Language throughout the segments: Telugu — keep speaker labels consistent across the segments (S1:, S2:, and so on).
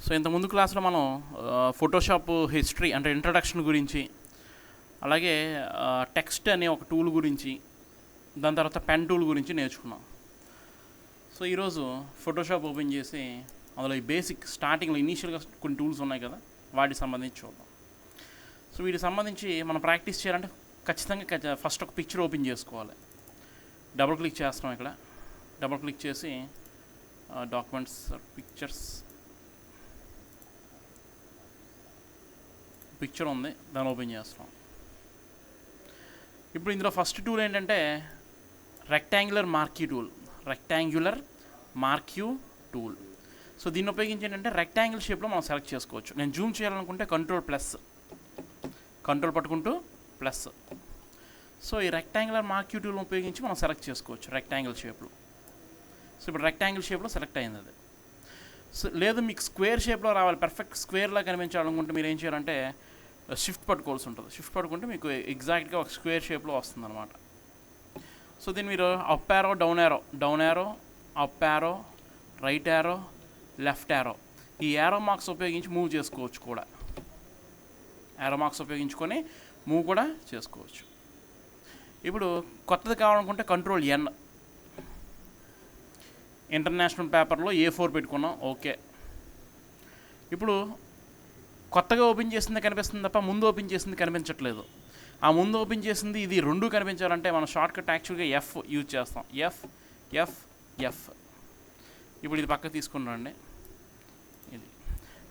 S1: సో ఇంత ముందు క్లాస్లో మనం ఫోటోషాప్ హిస్టరీ అంటే ఇంట్రడక్షన్ గురించి, అలాగే టెక్స్ట్ అనే ఒక టూల్ గురించి, దాని తర్వాత పెన్ టూల్ గురించి నేర్చుకున్నాం. సో ఈరోజు ఫోటోషాప్ ఓపెన్ చేసి అందులో ఈ బేసిక్ స్టార్టింగ్లో ఇనీషియల్గా కొన్ని టూల్స్ ఉన్నాయి కదా, వాటికి సంబంధించి చూద్దాం. సో వీటికి సంబంధించి మనం ప్రాక్టీస్ చేయాలంటే ఖచ్చితంగా ఫస్ట్ ఒక పిక్చర్ ఓపెన్ చేసుకోవాలి. డబుల్ క్లిక్ చేస్తాం. ఇక్కడ డబుల్ క్లిక్ చేసి డాక్యుమెంట్స్, పిక్చర్ ఉంది, దాన్ని ఓపెన్ చేస్తాం. ఇప్పుడు ఇందులో ఫస్ట్ టూల్ ఏంటంటే రెక్టాంగులర్ మార్క్యూ టూల్. సో దీన్ని ఉపయోగించి ఏంటంటే రెక్టాంగిల్ షేప్లో మనం సెలెక్ట్ చేసుకోవచ్చు. నేను జూమ్ చేయాలనుకుంటే కంట్రోల్ పట్టుకుంటూ ప్లస్. సో ఈ రెక్టాంగులర్ మార్క్యూ టూల్ ఉపయోగించి మనం సెలెక్ట్ చేసుకోవచ్చు రెక్టాంగిల్ షేప్లో. సో ఇప్పుడు రెక్టాంగిల్ షేప్లో సెలెక్ట్ అయింది అది. సో లేదు మీకు స్క్వేర్ షేప్లో రావాలి, పర్ఫెక్ట్ స్క్వేర్లా కనిపించాలనుకుంటే మీరు ఏం చేయాలంటే షిఫ్ట్ పట్టుకోవాల్సి ఉంటుంది. షిఫ్ట్ పట్టుకుంటే మీకు ఎగ్జాక్ట్గా ఒక స్క్వేర్ షేప్లో వస్తుంది అనమాట. సో దీన్ని మీరు up arrow, down arrow, up arrow, right arrow, left arrow, ఈ యారో మార్క్స్ ఉపయోగించి మూవ్ చేసుకోవచ్చు కూడా. యారో మార్క్స్ ఉపయోగించుకొని మూవ్ కూడా చేసుకోవచ్చు. ఇప్పుడు కొత్తది కావాలనుకుంటే కంట్రోల్ ఎన్, ఇంటర్నేషనల్ పేపర్లో A4 పెట్టుకున్నాం. ఓకే. ఇప్పుడు కొత్తగా ఓపెన్ చేసింది కనిపిస్తుంది తప్ప ముందు ఓపెన్ చేసింది కనిపించట్లేదు. ఆ ముందు ఓపెన్ చేసింది ఇది రెండు కనిపించాలంటే మనం షార్ట్కట్ యాక్చువల్గా F యూజ్ చేస్తాం. ఎఫ్. ఇప్పుడు ఇది పక్కకు తీసుకున్నాండి. ఇది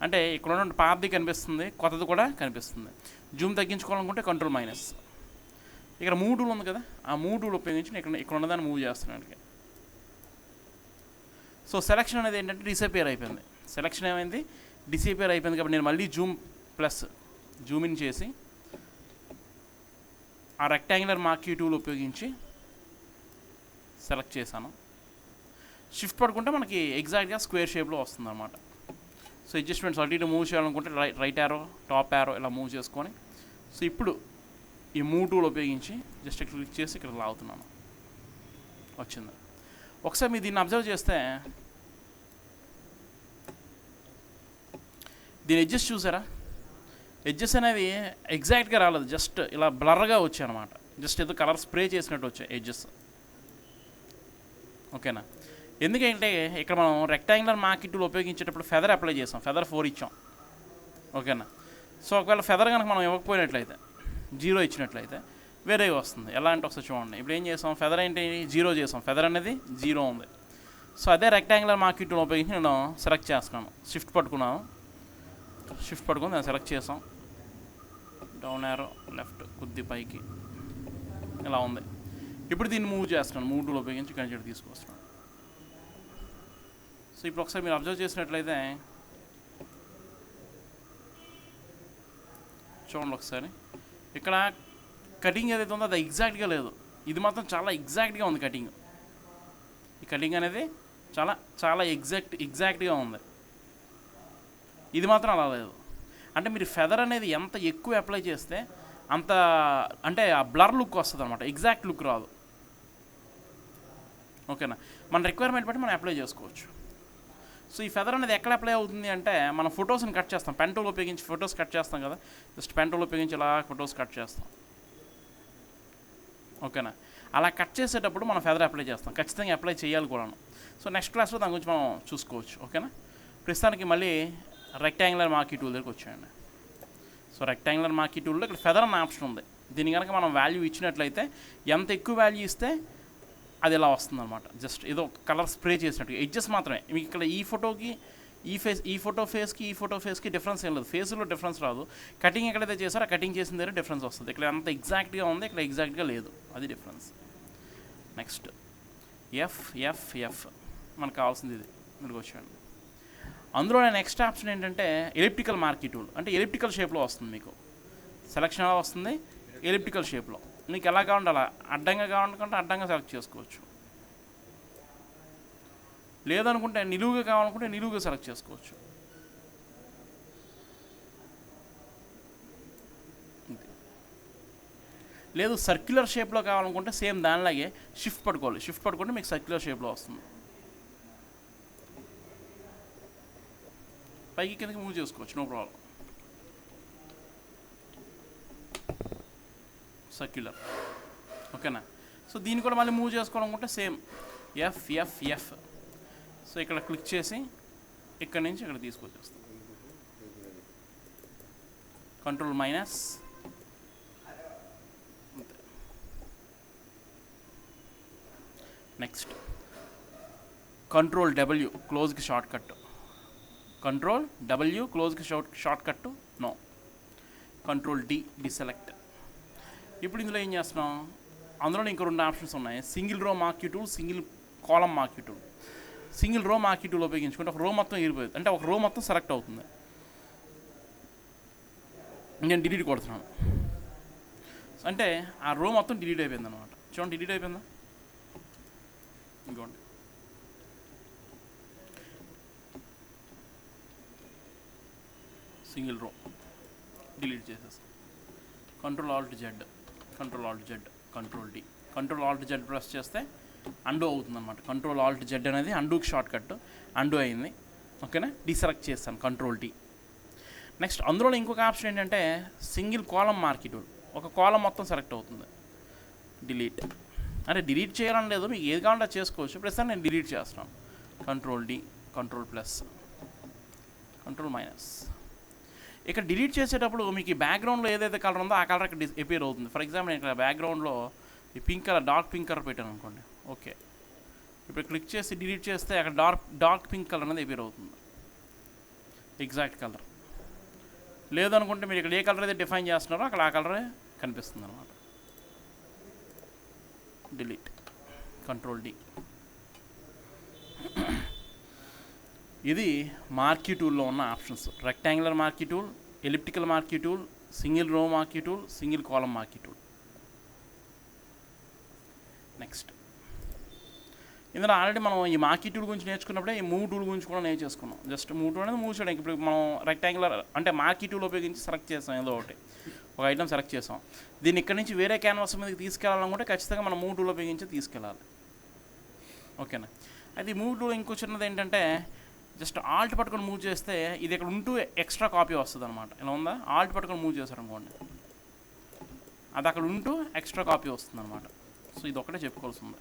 S1: అంటే ఇక్కడ ఉన్న పాతది కనిపిస్తుంది, కొత్తది కూడా కనిపిస్తుంది. జూమ్ తగ్గించుకోవాలనుకుంటే కంట్రోల్ మైనస్. ఇక్కడ మూవ్ టూల్ ఉంది కదా, ఆ మూవ్ టూల్ ఉపయోగించి ఇక్కడ ఉన్నదాన్ని మూవ్ చేస్తున్నాను. సో సెలక్షన్ అనేది ఏంటంటే డిసపియర్ అయిపోయింది. సెలక్షన్ ఏమైంది? డిసపియర్ అయిపోయింది. కాబట్టి నేను మళ్ళీ జూమ్ ఇన్ చేసి ఆ రెక్టాంగులర్ మార్క్యూ టూల్ ఉపయోగించి సెలెక్ట్ చేశాను. షిఫ్ట్ పడుకుంటే మనకి ఎగ్జాక్ట్గా స్క్వేర్ షేప్లో వస్తుంది అన్నమాట. సో అడ్జస్ట్మెంట్స్ అటు ఇటు మూవ్ చేయాలనుకుంటే రైట్ యారో, టాప్ యారో ఇలా మూవ్ చేసుకొని, సో ఇప్పుడు ఈ మూవ్ టూల్ ఉపయోగించి జస్ట్ ఇక్కడ క్లిక్ చేసి ఇక్కడ లాగుతున్నాను. వచ్చింది. ఒకసారి మీరు దీన్ని అబ్జర్వ్ చేస్తే దీని ఎడ్జెస్ చూసారా? ఎడ్జెస్ అనేవి ఎగ్జాక్ట్గా రాలేదు, జస్ట్ ఇలా బ్లర్గా వచ్చాయి అనమాట. జస్ట్ ఏదో కలర్ స్ప్రే చేసినట్టు వచ్చాయి ఎడ్జెస్. ఓకేనా? ఎందుకంటే ఇక్కడ మనం రెక్టాంగులర్ మార్క్యూ టూల్ ఉపయోగించేటప్పుడు ఫెదర్ అప్లై చేసాం, ఫెదర్ 4 ఇచ్చాం. ఓకేనా? సో ఒకవేళ ఫెదర్ కనుక మనం ఇవ్వకపోయినట్లయితే, 0 ఇచ్చినట్లయితే వేరేగా వస్తుంది. ఎలా అంటే ఒకసారి చూడండి. ఇప్పుడు ఏం చేసాం? ఫెదర్ ఏంటి? 0 చేసాం. ఫెదర్ అనేది 0 ఉంది. సో అదే రెక్టాంగులర్ మార్క్యూ టూల్ ఉపయోగించి నేను సెలెక్ట్ చేస్తున్నాను. షిఫ్ట్ పట్టుకుని దాన్ని సెలెక్ట్ చేసాం. డౌన్ యారో, లెఫ్ట్ కొద్ది పైకి ఇలా ఉంది. ఇప్పుడు దీన్ని మూవ్ చేస్తున్నాను. మూవ్ టూల్ ఉపయోగించి కన్సిడర్ తీసుకొస్తున్నాను. సో ఇప్పుడు ఒకసారి మీరు అబ్జర్వ్ చేసినట్లయితే చూడండి ఒకసారి. ఇక్కడ కటింగ్ ఏదైతే ఉందో అది ఎగ్జాక్ట్గా లేదు. ఇది మాత్రం చాలా ఎగ్జాక్ట్గా ఉంది కటింగ్. ఈ కటింగ్ అనేది చాలా ఎగ్జాక్ట్గా ఉంది. ఇది మాత్రం అలా లేదు. అంటే మీరు ఫెదర్ అనేది ఎంత ఎక్కువ అప్లై చేస్తే అంత అంటే ఆ బ్లర్ లుక్ వస్తుంది అనమాట, ఎగ్జాక్ట్ లుక్ రాదు. ఓకేనా? మన రిక్వైర్మెంట్ బట్టి మనం అప్లై చేసుకోవచ్చు. సో ఈ ఫెదర్ అనేది ఎక్కడ అప్లై అవుతుంది అంటే మనం ఫొటోస్ని కట్ చేస్తాం. పెన్ టూల్ ఉపయోగించి ఫొటోస్ కట్ చేస్తాం కదా, జస్ట్ పెన్ టూల్ ఉపయోగించి ఇలా ఫొటోస్ కట్ చేస్తాం. ఓకేనా? అలా కట్ చేసేటప్పుడు మనం ఫెదర్ అప్లై చేస్తాం. ఖచ్చితంగా అప్లై చేయాలి కూడాను. సో నెక్స్ట్ క్లాస్లో దాని గురించి మనం చూసుకోవచ్చు. ఓకేనా? ప్రస్తుతానికి మళ్ళీ రెక్టాంగులర్ మార్క్యూ టూల్ దగ్గరికి వచ్చేయండి. సో రెక్టాంగులర్ మార్క్యూ టూల్లో ఇక్కడ ఫెదర్ అనే ఆప్షన్ ఉంది. దీని కనుక మనం వాల్యూ ఇచ్చినట్లయితే ఎంత ఎక్కువ వాల్యూ ఇస్తే అది ఇలా వస్తుంది అనమాట. జస్ట్ ఏదో కలర్ స్ప్రే చేసినట్టు ఎడ్జెస్ మాత్రమే. మీకు ఇక్కడ ఈ ఫోటోకి ఈ ఫోటో ఫేస్కి డిఫరెన్స్ ఏం లేదు. ఫేస్లో డిఫరెన్స్ రాదు. కటింగ్ ఎక్కడైతే చేశారో కటింగ్ చేసిన దగ్గర డిఫరెన్స్ వస్తుంది. ఇక్కడ అంత ఎగ్జాక్ట్గా ఉంది, ఇక్కడ ఎగ్జాక్ట్గా లేదు. అది డిఫరెన్స్. నెక్స్ట్ ఎఫ్ మనకు కావాల్సింది ఇది. మీరు వచ్చేయండి. అందులో నెక్స్ట్ ఆప్షన్ ఏంటంటే ఎలిప్టికల్ మార్క్యూ టూల్. అంటే ఎలిప్టికల్ షేప్లో వస్తుంది. మీకు సెలక్షన్ ఎలా వస్తుంది? ఎలిప్టికల్ షేప్లో. మీకు ఎలా కావాలంటే అలా, అడ్డంగా కావాలనుకుంటే అడ్డంగా సెలెక్ట్ చేసుకోవచ్చు. లేదనుకుంటే నిలువుగా కావాలనుకుంటే నిలువుగా సెలెక్ట్ చేసుకోవచ్చు. లేదు సర్క్యులర్ షేప్లో కావాలనుకుంటే సేమ్ దానిలాగే షిఫ్ట్ పట్టుకోవాలి. షిఫ్ట్ పట్టుకుంటే మీకు సర్క్యులర్ షేప్లో వస్తుంది. పైకి కిందకి మూవ్ చేసుకోవచ్చు, నో ప్రాబ్లం. సర్క్యులర్, ఓకేనా. సో దీన్ని కూడా మళ్ళీ మూవ్ చేసుకోవాలనుకుంటే సేమ్ ఎఫ్. సో ఇక్కడ క్లిక్ చేసి ఇక్కడ నుంచి ఇక్కడ తీసుకొచ్చేస్తాం. Control minus, next control W క్లోజ్కి షార్ట్ కట్, కంట్రోల్ డబ్ల్యూ క్లోజ్కి shortcut, no. Control deselect. ఇప్పుడు ఇందులో ఏం చేస్తున్నాం, అందులో ఇంకో 2 ఆప్షన్స్ ఉన్నాయి, single row marquee tool, single column marquee tool. Single row marquee tool ఉపయోగించుకుంటే ఒక రో మొత్తం ఎగిరిపోతుంది, అంటే ఒక రో మొత్తం సెలెక్ట్ అవుతుంది. నేను డిలీట్ కొడుతున్నాను అంటే ఆ రో మొత్తం డిలీట్ అయిపోయింది అనమాట. చూడండి డిలీట్ అయిపోయిందా, ఇంకోండి. సింగిల్ రో డిలీట్ చేసేస్తాం. Control Alt Z, control Alt Z press చేస్తే అండూ అవుతుంది అనమాట. కంట్రోల్ ఆల్ట్ జెడ్ అనేది అండూకి షార్ట్ కట్, అండూ అయింది, ఓకేనా. డీసెలెక్ట్ చేస్తాను, కంట్రోల్ డి. నెక్స్ట్ అందులో ఇంకొక ఆప్షన్ ఏంటంటే సింగిల్ కాలం మార్క్యూ టూల్, ఒక కాలం మొత్తం సెలెక్ట్ అవుతుంది. డిలీట్ అంటే డిలీట్ చేయాలని లేదు, మీకు ఏది కావాలంటే చేసుకోవచ్చు. ప్రస్తుతం నేను డిలీట్ చేస్తున్నాను. Control D, control plus, control minus. ఇక్కడ డిలీట్ చేసేటప్పుడు మీకు ఈ బ్యాక్గ్రౌండ్లో ఏదైతే కలర్ ఉందో ఆ కలర్ ఇక్కడ అపియర్ అవుతుంది. ఫర్ ఎగ్జాంపుల్ నేను ఇక్కడ బ్యాక్గ్రౌండ్లో ఈ pink colour, dark pink colour పెట్టాను అనుకోండి, ఓకే. ఇప్పుడు క్లిక్ చేసి డిలీట్ చేస్తే అక్కడ డార్క్ పింక్ కలర్ అనేది అపియర్ అవుతుంది, ఎగ్జాక్ట్ కలర్. లేదనుకుంటే మీరు ఇక్కడ ఏ కలర్ అయితే డిఫైన్ చేస్తున్నారో అక్కడ ఆ కలరే కనిపిస్తుంది అనమాట. Delete, control D. ఇది మార్క్యూ టూల్లో ఉన్న options. Rectangular marquee tool, elliptical marquee tool, single row marquee tool, single column marquee tool. Next ఇందులో ఆల్రెడీ మనం ఈ మార్క్యూ టూల్ గురించి నేర్చుకున్నప్పుడే ఈ మూవ్ టూల్ గురించి కూడా నేర్చేసుకున్నాం. జస్ట్ మూవ్ టూల్ అనేది మూవ్ చేయడానికి. ఇప్పుడు మనం రెక్టాంగులర్ అంటే మార్క్యూ టూల్ ఉపయోగించి సెలెక్ట్ చేస్తాం, ఏదో ఒకటి ఒక ఐటమ్ సెలెక్ట్ చేసాం. దీన్ని ఇక్కడ నుంచి వేరే క్యాన్వాస్ మీదకి తీసుకెళ్ళాలనుకుంటే ఖచ్చితంగా మనం మూవ్ టూల్ ఉపయోగించి తీసుకెళ్ళాలి, ఓకేనా. అయితే ఈ మూవ్ టూల్ ఇంకో చిన్నది ఏంటంటే జస్ట్ ఆల్ట్ పట్టుకొని మూవ్ చేస్తే ఇది ఇక్కడ ఉంటూ ఎక్స్ట్రా కాపీ వస్తుంది అనమాట. ఇలా ఉందా, ఆల్ట్ పట్టుకొని మూవ్ చేశారనుకోండి అది అక్కడ ఉంటూ ఎక్స్ట్రా కాపీ వస్తుంది అనమాట. సో ఇది ఒకటే చెప్పుకోవాల్సి ఉంది.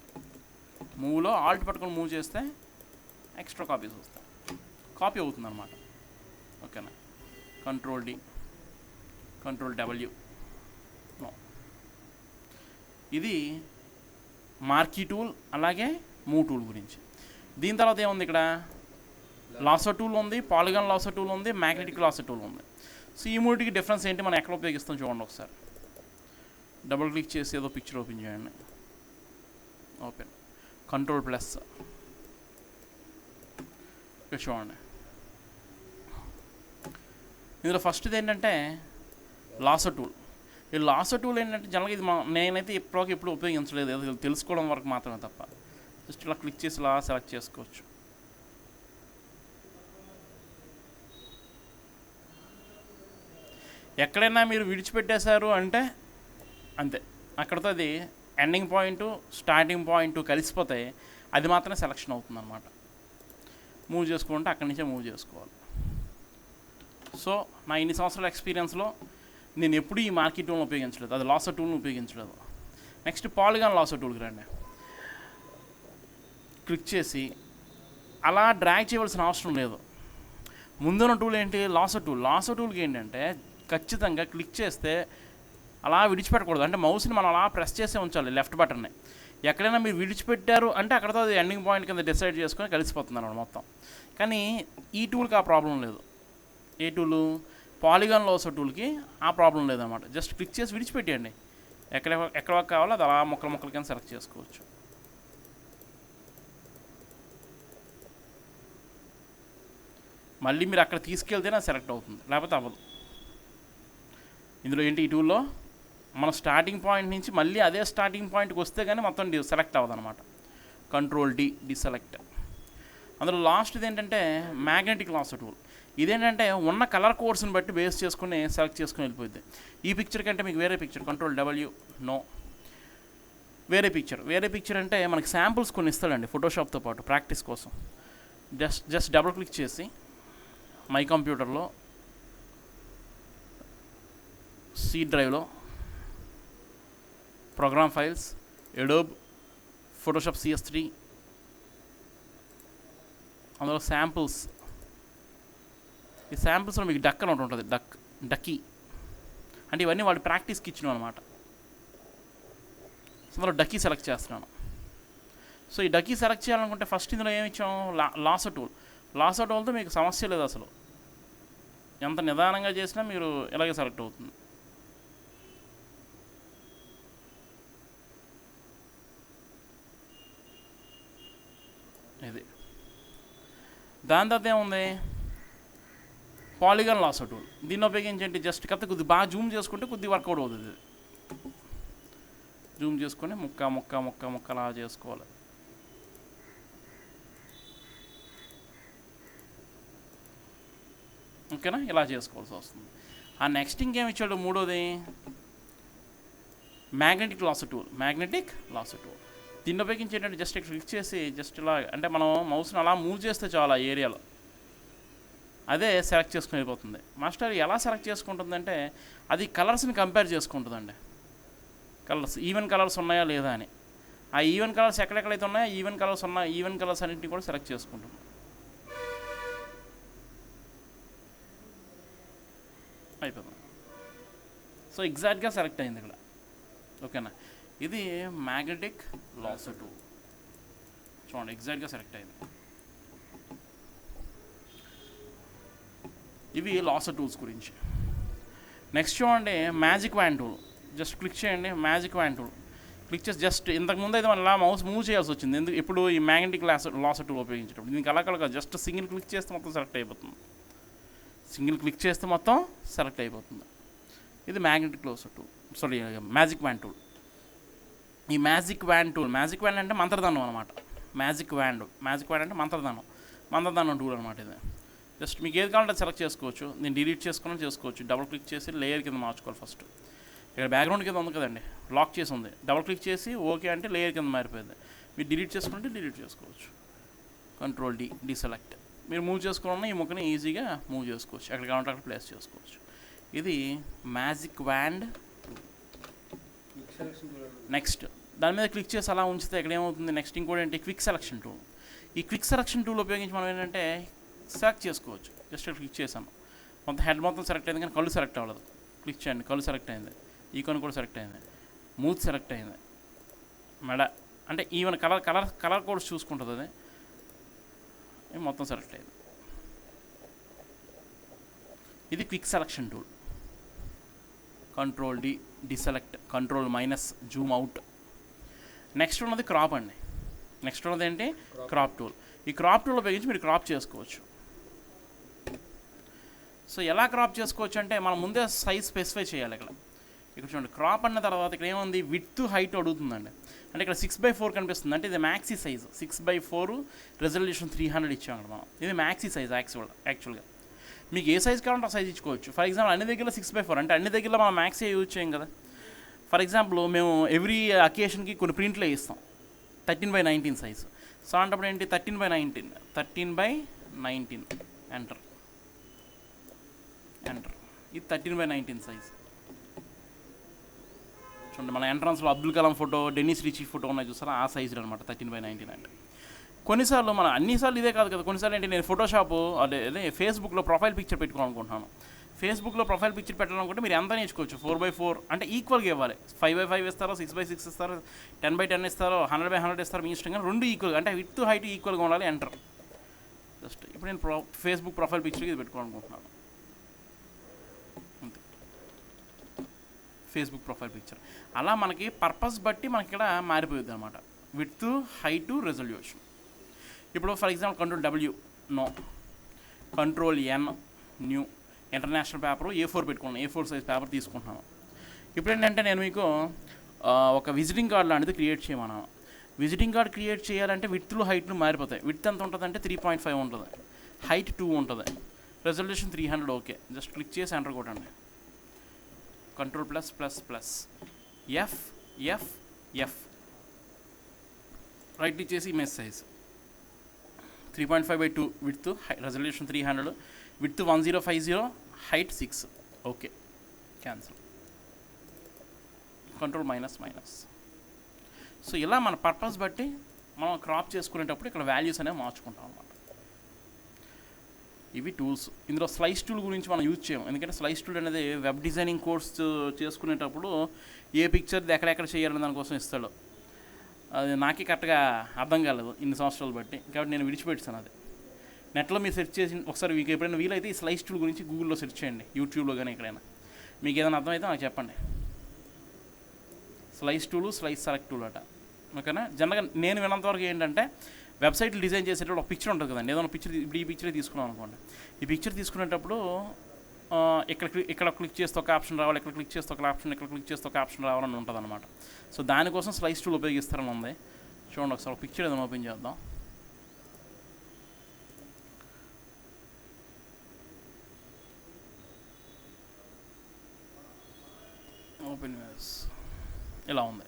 S1: మూవ్లో ఆల్ట్ పట్టుకొని మూవ్ చేస్తే ఎక్స్ట్రా కాపీస్ వస్తాయి, కాపీ అవుతుంది అనమాట, ఓకేనా. Control D, control W, no. ఇది మార్క్యూ టూల్ అలాగే మూవ్ టూల్ గురించి. దీని తర్వాత ఏముంది, ఇక్కడ లాసో టూల్ ఉంది, పాలిగాన్ లాసో టూల్ ఉంది, మ్యాగ్నెటిక్ లాసో టూల్ ఉంది. సో ఈ మూడింటికి డిఫరెన్స్ ఏంటి, మనం ఎక్కడ ఉపయోగిస్తాం చూడండి ఒకసారి. డబుల్ క్లిక్ చేసి ఏదో పిక్చర్ ఓపెన్ చేయండి, ఓపెన్, కంట్రోల్ ప్లస్, ఇక్కడ చూడండి. ఇందులో ఫస్ట్ది ఏంటంటే లాసో టూల్. ఈ లాసో టూల్ ఏంటంటే జనరల్గా ఇది నేనైతే ఎప్పుడు ఉపయోగించలేదు, ఏదో తెలుసుకోవడం వరకు మాత్రమే తప్ప. జస్ట్ ఇలా క్లిక్ చేసి ఇలా సెలెక్ట్ చేసుకోవచ్చు. ఎక్కడైనా మీరు విడిచిపెట్టేశారు అంటే అంతే, అక్కడితో అది ఎండింగ్ పాయింట్ స్టార్టింగ్ పాయింట్ కలిసిపోతాయి, అది మాత్రమే సెలక్షన్ అవుతుంది అనమాట. మూవ్ చేసుకుంటే అక్కడి నుంచే మూవ్ చేసుకోవాలి. సో నా ఇన్ని సంవత్సరాల ఎక్స్పీరియన్స్లో నేను ఎప్పుడు ఈ మార్క్యూ టూల్ని ఉపయోగించలేదు, అది లాసో టూల్ని ఉపయోగించలేదు. నెక్స్ట్ పాలిగాన్ లాసో టూల్కి రండి. క్లిక్ చేసి అలా డ్రాగ్ చేయవలసిన అవసరం లేదు. ముందున్న టూల్ ఏంటి, లాసో టూల్. లాసో టూల్కి ఏంటంటే ఖచ్చితంగా క్లిక్ చేస్తే అలా విడిచిపెట్టకూడదు, అంటే మౌస్ని మనం అలా ప్రెస్ చేసే ఉంచాలి, లెఫ్ట్ బటన్ని. ఎక్కడైనా మీరు విడిచిపెట్టారు అంటే అక్కడతో అది ఎండింగ్ పాయింట్ కింద డిసైడ్ చేసుకొని కలిసిపోతుంది అన్నమాట మొత్తం. కానీ ఈ టూల్కి ఆ ప్రాబ్లం లేదు. ఏ టూలు, పాలిగాన్ లాసో టూల్కి ఆ ప్రాబ్లం లేదన్నమాట. జస్ట్ క్లిక్ చేసి విడిచిపెట్టేయండి, ఎక్కడ కావాలో అది అలా మొక్కల కింద సెలెక్ట్ చేసుకోవచ్చు. మళ్ళీ మీరు అక్కడ తీసుకెళ్తేనే సెలెక్ట్ అవుతుంది, లేకపోతే అవ్వదు. ఇందులో ఏంటి, ఈ టూల్లో మన స్టార్టింగ్ పాయింట్ నుంచి మళ్ళీ అదే స్టార్టింగ్ పాయింట్కి వస్తే కానీ మొత్తం సెలెక్ట్ అవ్వదు అనమాట. Control deselect. అందులో లాస్ట్ది ఏంటంటే మ్యాగ్నెటిక్ లాసో టూల్. ఇదేంటంటే ఉన్న కలర్ కోడ్స్ని బట్టి బేస్ చేసుకుని సెలెక్ట్ చేసుకుని వెళ్ళిపోద్ది. ఈ పిక్చర్ కంటే మీకు వేరే పిక్చర్, కంట్రోల్ డబ్ల్యూ, నో. వేరే పిక్చర్ అంటే మనకి శాంపుల్స్ కొన్ని ఇస్తాడండి ఫోటోషాప్తో పాటు ప్రాక్టీస్ కోసం. జస్ట్ డబుల్ క్లిక్ చేసి మై కంప్యూటర్లో సి డ్రైవ్లో programme files, Adobe, Photoshop CS3, అందులో శాంపుల్స్. ఈ శాంపుల్స్లో మీకు డక్ అని ఒకటి ఉంటుంది, డక్కీ అంటే ఇవన్నీ వాళ్ళు ప్రాక్టీస్కి ఇచ్చినాం అనమాట. అందులో డక్కీ సెలెక్ట్ చేస్తున్నాను. సో ఈ డక్కీ సెలెక్ట్ చేయాలనుకుంటే ఫస్ట్ ఇందులో ఏమి ఇచ్చాము, లాసో టూల్తో మీకు సమస్య లేదు అసలు. ఎంత నిదానంగా చేసినా మీరు ఇలాగే సెలెక్ట్ అవుతుంది. ఇది దాని తర్వాత ఏముంది, పాలిగాన్ లాసో టూల్. దీన్ని ఉపయోగించండి జస్ట్ కథ కొద్దిగా బాగా జూమ్ చేసుకుంటే కొద్దిగా వర్కౌట్ అవుతుంది. జూమ్ చేసుకొని ముక్కలా చేసుకోవాలి. ఓకేనా, ఇలా చేసుకోవాల్సి వస్తుంది. ఆ నెక్స్ట్ ఇంకేమి ఇచ్చాడు, మూడోది మ్యాగ్నెటిక్ లాసో టూల్. దీన్ని ఉపయోగించి ఏంటంటే జస్ట్ ఇక్కడ క్లిక్ చేసి జస్ట్ ఇలా, అంటే మనం మౌస్ని అలా మూవ్ చేస్తే చాలా ఏరియాలో అదే సెలెక్ట్ చేసుకుని వెళ్ళిపోతుంది. మాస్టర్ ఎలా సెలెక్ట్ చేసుకుంటుందంటే అది కలర్స్ని కంపేర్ చేసుకుంటుందండి. కలర్స్ ఈవెన్ కలర్స్ ఉన్నాయా లేదా అని. ఆ ఈవెన్ కలర్స్ ఎక్కడెక్కడైతే ఉన్నాయో ఈవెన్ కలర్స్ అన్నింటినీ కూడా సెలెక్ట్ చేసుకుంటుంది. అయిపోతుంది. సో ఎగ్జాక్ట్గా సెలెక్ట్ అయింది ఇక్కడ. ఓకేనా, ఇది మ్యాగ్నెటిక్ లాసో టూల్. చూడండి ఎగ్జాక్ట్గా సెలెక్ట్ అయింది. ఇవి లాసో టూల్స్ గురించి. నెక్స్ట్ చూడండి magic van tool. Just click చేయండి, మ్యాజిక్ వ్యాన్ టూల్ క్లిక్ చేసి జస్ట్ ఇంతకుముందు అయితే మనం ఇలా మౌస్ మూవ్ చేయాల్సి వచ్చింది. ఎందుకు ఇప్పుడు ఈ మ్యాగ్నెటిక్ లాసో టూల్ ఉపయోగించేటప్పుడు దీనికి అలా జస్ట్ సింగిల్ క్లిక్ చేస్తే మొత్తం సెలెక్ట్ అయిపోతుంది. ఇది magnetic lasso tool, magic van tool. ఈ మ్యాజిక్ వ్యాన్ అంటే మంత్రదానం అనమాట. మ్యాజిక్ వ్యాన్ అంటే మంత్రదానం టూల్ అనమాట. ఇది జస్ట్ మీకు ఏది కావాలంటే సెలెక్ట్ చేసుకోవచ్చు. నేను డిలీట్ చేసుకోవచ్చు. డబుల్ క్లిక్ చేసి లేయర్ కింద మార్చుకోవాలి. ఫస్ట్ ఇక్కడ బ్యాక్గ్రౌండ్ కింద ఉంది కదండి, లాక్ చేసి ఉంది. డబుల్ క్లిక్ చేసి ఓకే అంటే లేయర్ కింద మారిపోయింది. మీరు డిలీట్ చేసుకోవచ్చు. Control deselect. మీరు మూవ్ చేసుకోవాలన్నా ఈ ముక్కని ఈజీగా మూవ్ చేసుకోవచ్చు, ఎక్కడ కావాలంటే అక్కడ ప్లేస్ చేసుకోవచ్చు. ఇది మ్యాజిక్ వ్యాన్. నెక్స్ట్ దాని మీద క్లిక్ చేసి అలా ఉంచితే ఇక్కడ ఏమవుతుంది, నెక్స్ట్ ఇంకోటి ఏంటి, క్విక్ సెలక్షన్ టూల్. ఈ క్విక్ సెలక్షన్ టూల్ ఉపయోగించి మనం ఏంటంటే సెలెక్ట్ చేసుకోవచ్చు. జస్ట్ క్లిక్ చేసాను, హెడ్ మొత్తం సెలెక్ట్ అయింది కానీ కళ్ళు సెలెక్ట్ అవ్వలేదు. క్లిక్ చేయండి, కళ్ళు సెలెక్ట్ అయింది. ఈ కన్ను కూడా సెలెక్ట్ అయింది. మూత్ సెలెక్ట్ అయింది. మెడ అంటే ఈవెన్ కలర్ కోడ్స్ చూసుకుంటుంది. అది మొత్తం సెలెక్ట్ అయింది. ఇది quick selection tool. Control deselect, control minus, Zoom out. Next ఉన్నది క్రాప్ అండి. నెక్స్ట్ ఉన్నది ఏంటి, క్రాప్ టూల్. ఈ క్రాప్ టూల్ ఉపయోగించి మీరు క్రాప్ చేసుకోవచ్చు. సో ఎలా క్రాప్ చేసుకోవచ్చు అంటే మనం ముందే సైజ్ స్పెసిఫై చేయాలి. ఇక్కడ చూడండి, క్రాప్ అన్న తర్వాత ఇక్కడ ఏముంది, విడ్త్ హైట్ అడుగుతుందండి. అంటే ఇక్కడ 6:4 కనిపిస్తుంది. అంటే ఇది మ్యాక్సీ సైజు. 6:4 రెజల్యూషన్ 300 ఇచ్చాం అక్కడ మనం. ఇది మ్యాక్సీ సైజ్ యాక్చువల్గా. మీకు ఏ సైజ్ కావాలంటే ఆ సైజ్ ఇచ్చుకోవచ్చు. ఫర్ ఎగ్జాంపుల్ అన్ని దగ్గర 6:4 అంటే అన్ని దగ్గర మనం మ్యాక్సీ యూజ్ చేయం కదా. ఫర్ ఎగ్జాంపుల్ మేము ఎవ్రీ అకేషన్కి కొన్ని ప్రింట్లు ఇస్తాం 13:19 సైజు. సో అంటప్పుడు ఏంటి, 13:19 ఎంటర్. ఇది 13:19 సైజ్. చూడండి మన ఎంట్రన్స్లో Abdul Kalam photo, Dennis Richie photo ఉన్నాయి చూస్తారా, ఆ సైజులో అనమాట 13:19 అంటే. కొన్నిసార్లు మన అన్నిసార్లు ఇదే కాదు కదా, కొన్నిసార్లు ఏంటి నేను ఫోటోషాప్ అదే ఫేస్బుక్లో ప్రొఫైల్ పిక్చర్ పెట్టుకోవాలనుకుంటున్నాను. ఫేస్బుక్లో ప్రొఫైల్ పిక్చర్ పెట్టాలనుకుంటే మీరు ఎంత నేర్చుకోవచ్చు. 4:4 అంటే ఈక్వల్గా ఇవ్వాలి. 5:5 ఇస్తారో, 6:6 ఇస్తారో, 10:10 ఇస్తారో, 100:100 ఇస్తారో, మీ ఇష్టం. కానీ రెండు ఈక్వల్గా అంటే విత్ హైట్ ఈక్వల్గా ఉండాలి. ఎంటర్. జస్ట్ ఇప్పుడు నేను ఫేస్బుక్ ప్రొఫైల్ పిక్చర్కి ఇది పెట్టుకోవాలనుకుంటున్నాను. అంతే, ఫేస్బుక్ ప్రొఫైల్ పిక్చర్. అలా మనకి పర్పస్ బట్టి మనకి ఇక్కడ మారిపోయింది అనమాట, విత్ హైట్ రెజల్యూషన్. ఇప్పుడు for example control W no, control N new. International paper A4 పెట్టుకున్నాను, A4 సైజ్ పేపర్ తీసుకుంటున్నాను. ఇప్పుడు ఏంటంటే నేను మీకు ఒక విజిటింగ్ కార్డ్ లాంటిది క్రియేట్ చేయమన్నాను. విజిటింగ్ కార్డ్ క్రియేట్ చేయాలంటే విడ్త్లు హైట్లు మారిపోతాయి. విడ్త్ ఎంత ఉంటుంది అంటే 3.5 ఉంటుంది, హైట్ 2 ఉంటుంది, రెజల్యూషన్ 300. ఓకే, జస్ట్ క్లిక్ చేసి ఎంటర్ కొట్టండి. Control plus F right click చేసి image size 3.5/2 width, resolution 300, width 1050, height 6. Okay, cancel. Control minus. So ఇలా మన పర్పస్ బట్టి మనం క్రాప్ చేసుకునేటప్పుడు ఇక్కడ వాల్యూస్ అనేవి మార్చుకుంటాం అన్నమాట. ఇవి టూల్స్. ఇందులో స్లైస్ టూల్ గురించి మనం యూజ్ చేయము, ఎందుకంటే స్లైస్ టూల్ అనేది వెబ్ డిజైనింగ్ కోర్స్ చేసుకునేటప్పుడు ఏ పిక్చర్ ఎక్కడెక్కడ చేయాలని దానికోసం ఇస్తాడు. అది నాకే కరెక్ట్గా అర్థం కాలేదు ఇన్ని సంవత్సరాలు బట్టి, కాబట్టి నేను విడిచిపెట్టాను. అది నెట్లో మీరు సెర్చ్ చేసి ఒకసారి మీకు ఎప్పుడైనా వీలైతే ఈ స్లైస్ టూల్ గురించి గూగుల్లో సెర్చ్ చేయండి, యూట్యూబ్లో కానీ ఎక్కడైనా. మీకు ఏదైనా అర్థమైతే నాకు చెప్పండి. Slice tool, slice select tool అట. ఓకేనా. జనరల్గా నేను విన్నంతవరకు ఏంటంటే వెబ్సైట్లు డిజైన్ చేసేటప్పుడు ఒక పిక్చర్ ఉంటుంది కదండి, ఏదైనా పిక్చర్. ఇప్పుడు ఈ పిక్చర్ తీసుకున్నాం అనుకోండి, ఈ పిక్చర్ తీసుకునేటప్పుడు ఇక్కడ క్లిక్ చేస్తే ఒక ఆప్షన్ రావాలి, ఇక్కడ క్లిక్ చేస్తే ఒక ఆప్షన్, ఇక్కడ క్లిక్ చేస్తే ఒక ఆప్షన్ రావాలని ఉంటుంది అనమాట. సో దానికోసం స్లైస్ టూల్ ఉపయోగిస్తారని ఉంది. చూడండి ఒకసారి ఒక పిక్చర్ ఏదైనా ఓపెన్ చేద్దాం. ఓపెన్ ఇలా ఉంది.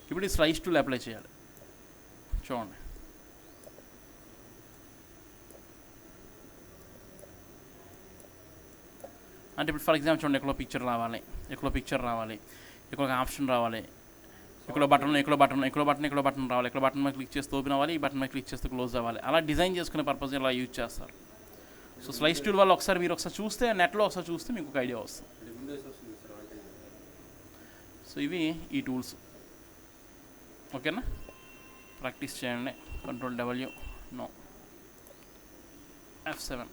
S1: ఇప్పుడు ఈ స్లైస్ టూల్ అప్లై చేయాలి. చూడండి, అంటే ఇప్పుడు ఫర్ ఎగ్జాంపుల్ చూడండి, ఎక్కడో పిక్చర్ రావాలి, ఇక్కడ ఒక ఆప్షన్ రావాలి, ఇక్కడ బటన్ రావాలి, ఇక్కడ బటన్ మీద క్లిక్ చేస్తే ఓపెన్ అవ్వాలి, ఈ బటన్ మీద క్లిక్ చేస్తే క్లోజ్ అవ్వాలి. అలా డిజైన్ చేసుకునే పర్పస్ ఇలా యూజ్ చేస్తారు. సో స్లైస్ టూల్ వల్ల మీరు ఒకసారి చూస్తే, నెట్లో ఒకసారి చూస్తే మీకు ఒక ఐడియా వస్తుంది. సో ఇవి ఈ టూల్స్. ఓకేనా, ప్రాక్టీస్ చేయండి. Control W, no, F7.